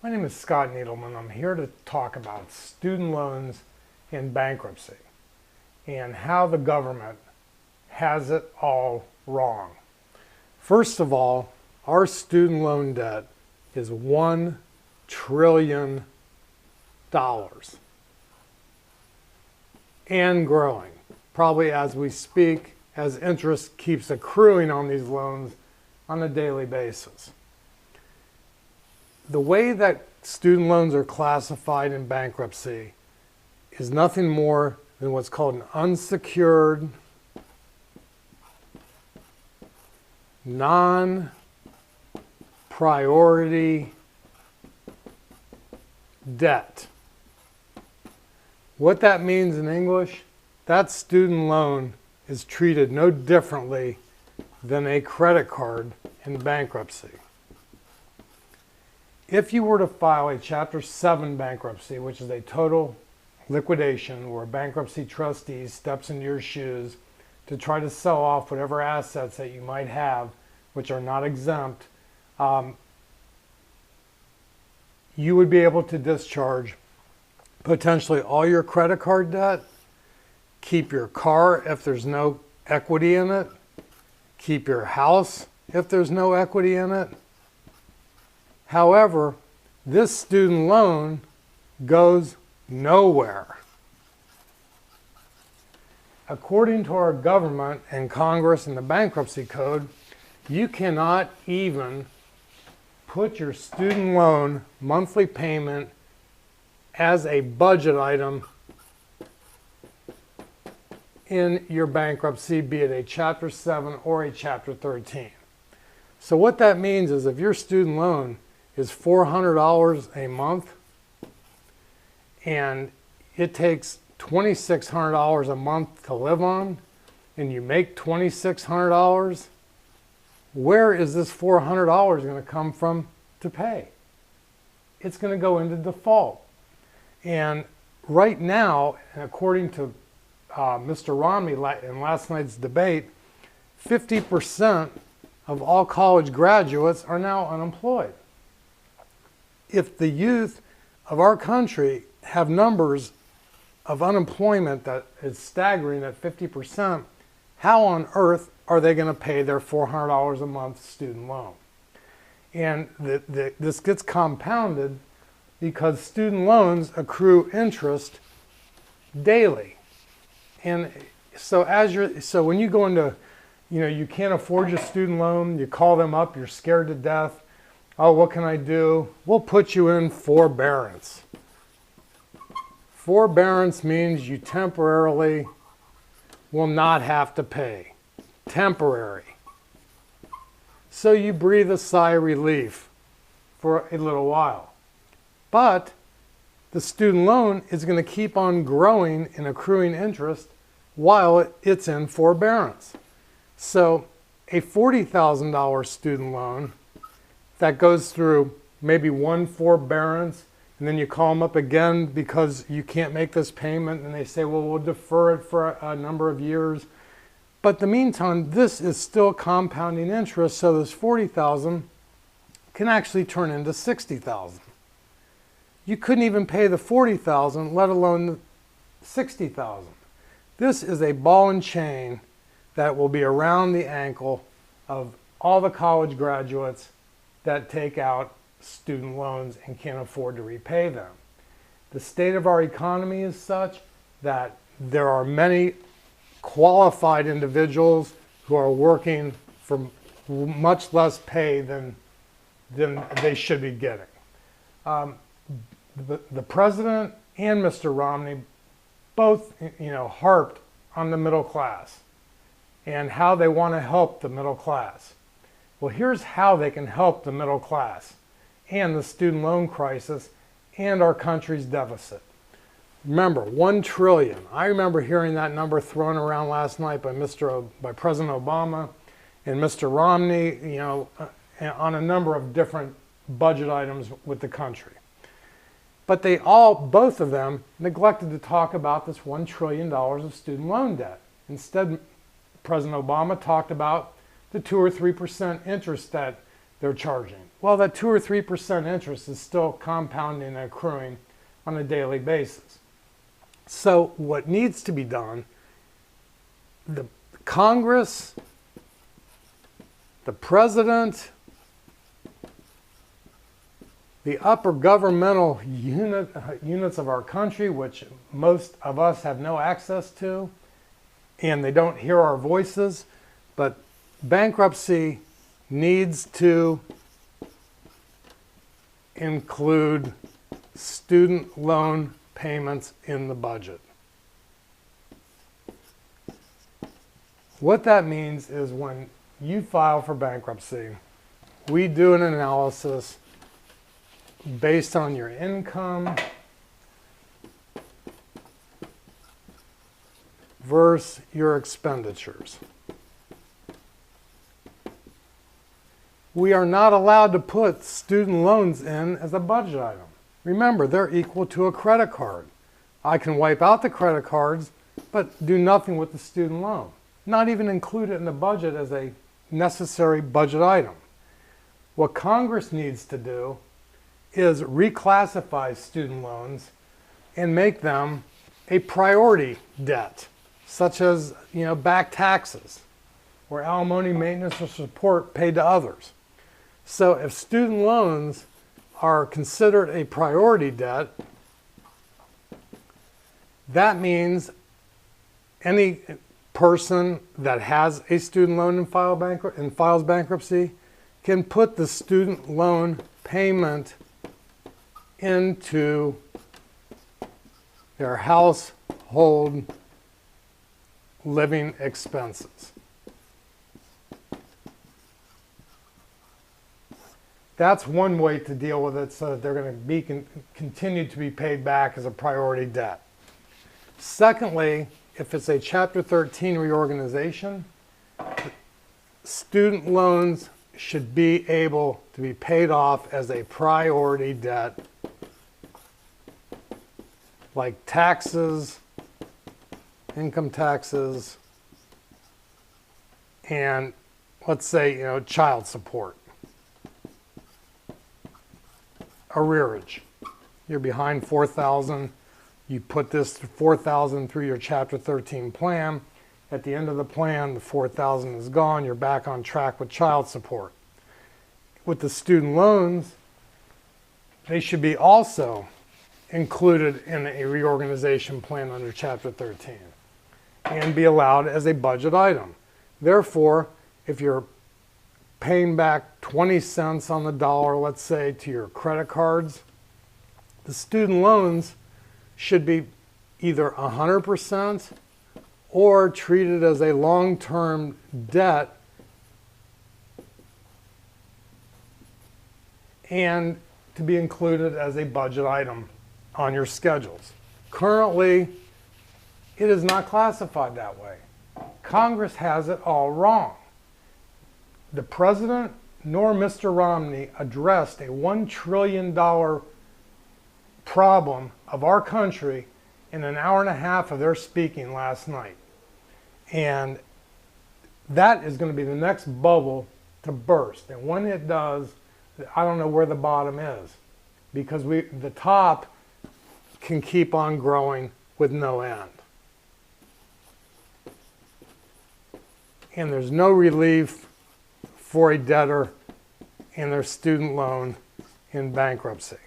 My name is Scott Needleman. I'm here to talk about student loans and bankruptcy and how the government has it all wrong. First of all, our student loan debt is $1 trillion and growing, probably as we speak, as interest keeps accruing on these loans on a daily basis. The way that student loans are classified in bankruptcy is nothing more than what's called an unsecured, non-priority debt. What that means in English, that student loan is treated no differently than a credit card in bankruptcy. If you were to file a Chapter 7 bankruptcy, which is a total liquidation where a bankruptcy trustee steps into your shoes to try to sell off whatever assets that you might have, which are not exempt, you would be able to discharge potentially all your credit card debt, keep your car if there's no equity in it, keep your house if there's no equity in it. However, this student loan goes nowhere. According to our government and Congress and the Bankruptcy Code, you cannot even put your student loan monthly payment as a budget item in your bankruptcy, be it a Chapter 7 or a Chapter 13. So what that means is if your student loan is $400 a month and it takes $2,600 a month to live on, and you make $2,600, where is this $400 going to come from to pay? It's going to go into default. And right now, according to Mr. Romney in last night's debate, 50% of all college graduates are now unemployed. If the youth of our country have numbers of unemployment that is staggering at 50%, how on earth are they going to pay their $400 a month student loan? And this gets compounded because student loans accrue interest daily. And so when you go into, you can't afford your student loan, you call them up, you're scared to death. Oh, what can I do? We'll put you in forbearance. Forbearance means you temporarily will not have to pay. Temporary. So you breathe a sigh of relief for a little while. But the student loan is going to keep on growing and accruing interest while it's in forbearance. So a $40,000 student loan that goes through maybe one forbearance, and then you call them up again because you can't make this payment, and they say, well, we'll defer it for a number of years. But in the meantime, this is still compounding interest, so this $40,000 can actually turn into $60,000. You couldn't even pay the $40,000, let alone the $60,000. This is a ball and chain that will be around the ankle of all the college graduates that take out student loans and can't afford to repay them. The state of our economy is such that there are many qualified individuals who are working for much less pay than they should be getting. The president and Mr. Romney both, harped on the middle class and how they want to help the middle class. Well, here's how they can help the middle class and the student loan crisis and our country's deficit. Remember, $1 trillion. I remember hearing that number thrown around last night by President Obama and Mr. Romney, on a number of different budget items with the country. But both of them neglected to talk about this $1 trillion of student loan debt. Instead, President Obama talked about the 2 or 3% interest that they're charging. well, that 2 or 3% interest is still compounding and accruing on a daily basis. So what needs to be done, the Congress, the President, the upper governmental units of our country, which most of us have no access to, and they don't hear our voices, but bankruptcy needs to include student loan payments in the budget. What that means is when you file for bankruptcy, we do an analysis based on your income versus your expenditures. We are not allowed to put student loans in as a budget item. Remember, they're equal to a credit card. I can wipe out the credit cards, but do nothing with the student loan. Not even include it in the budget as a necessary budget item. What Congress needs to do is reclassify student loans and make them a priority debt, such as, back taxes or alimony, maintenance, or support paid to others. So if student loans are considered a priority debt, that means any person that has a student loan and files bankruptcy can put the student loan payment into their household living expenses. That's one way to deal with it, so that they're going to be continue to be paid back as a priority debt. Secondly, if it's a Chapter 13 reorganization, student loans should be able to be paid off as a priority debt, like taxes, income taxes, and let's say, child support. Arrearage. You're behind $4,000. You put this $4,000 through your Chapter 13 plan. At the end of the plan, the $4,000 is gone. You're back on track with child support. With the student loans, they should be also included in a reorganization plan under Chapter 13 and be allowed as a budget item. Therefore, if you're paying back 20 cents on the dollar, let's say, to your credit cards, the student loans should be either 100% or treated as a long-term debt and to be included as a budget item on your schedules. Currently, it is not classified that way. Congress has it all wrong. The President nor Mr. Romney addressed a $1 trillion problem of our country in an hour and a half of their speaking last night. And that is going to be the next bubble to burst. And when it does, I don't know where the bottom is, because the top can keep on growing with no end. And there's no relief for a debtor and their student loan in bankruptcy.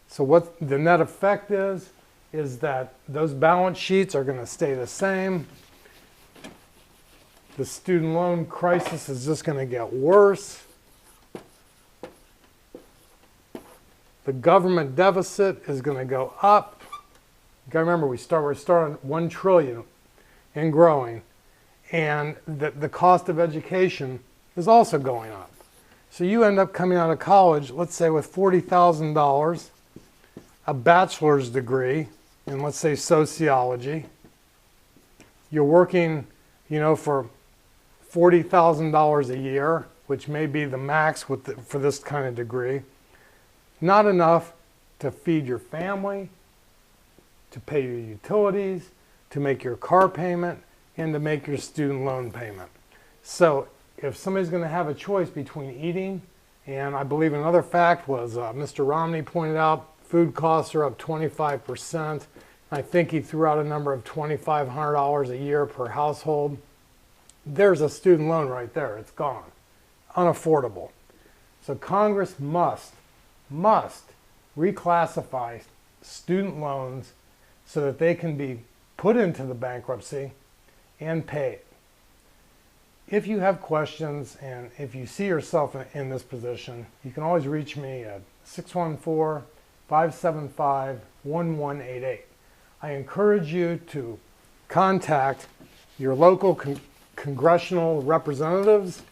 So what the net effect is that those balance sheets are going to stay the same. The student loan crisis is just going to get worse. The government deficit is going to go up. You got to remember, we're starting at $1 trillion and growing, and the cost of education is also going up. So you end up coming out of college, let's say, with $40,000, a bachelor's degree in, let's say, sociology. You're working, for $40,000 a year, which may be the max for this kind of degree. Not enough to feed your family, to pay your utilities, to make your car payment, and to make your student loan payment. So if somebody's going to have a choice between eating And I believe another fact was Mr. Romney pointed out food costs are up 25%. I think he threw out a number of $2,500 a year per household. There's a student loan right there. It's gone. Unaffordable. So Congress must reclassify student loans so that they can be put into the bankruptcy and paid. If you have questions and if you see yourself in this position, you can always reach me at 614-575-1188. I encourage you to contact your local congressional representatives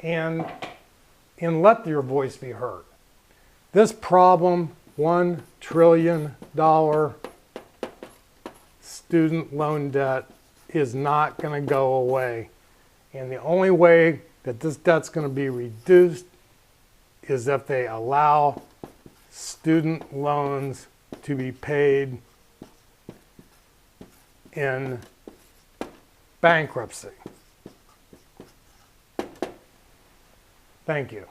and let your voice be heard. This problem, $1 trillion student loan debt, is not going to go away. And the only way that this debt's going to be reduced is if they allow student loans to be paid in bankruptcy. Thank you.